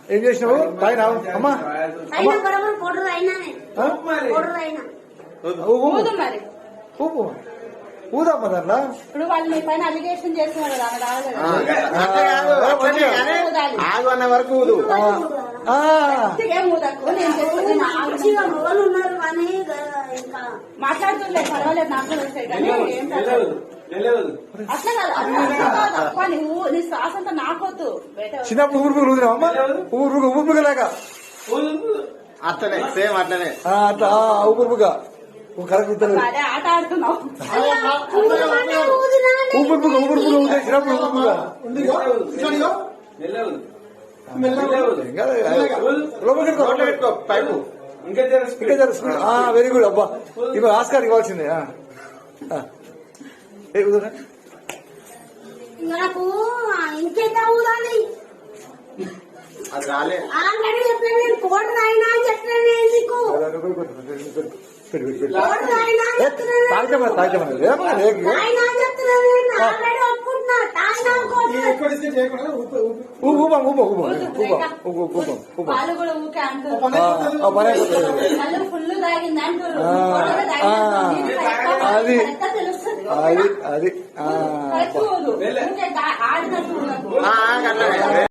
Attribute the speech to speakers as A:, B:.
A: ఏం చేసినావు తాగినా అమ్మా ఊపు ఊదమ్మ దాంట్లో
B: ఇప్పుడు వాళ్ళు మీ పైన అలిగేషన్ చేస్తున్నారు
C: ఆగు అన్న వరకు ఊదు.
B: మాట్లాడుతుండే పర్వాలేదు నాకు వస్తాయి కానీ అట్లా కాదు నీ శ్వాస అంతా నాకొద్దు.
A: చిన్నప్పుడు ఊరుపులు ఊదినావు అమ్మ ఊరుపుగా
C: అట్లనే సేమ్ అట్లనే
A: అట్లా ఊపుగా కరెక్ట్
B: ఆట ఆడుతున్నావు.
A: ఊపుగా ఊదే చిన్నప్పుడు ఊపుగా
C: పైపు
A: వెరీ గుడ్ అబ్బా ఇవ్వ ఆస్కార్ ఇవ్వాల్సిందే.
D: నాకు ఇంకెంత ఊదాలి
C: అది రాలే.
D: ఆల్రెడీ చెప్పాను నేను కోడి రాయినా అని చెప్పాను. ఎందుకు
B: వాళ్ళు కూడా ఊకే అంటారు ఫుల్ తాగింది అంటారు.
A: అది
B: ఆడినట్టు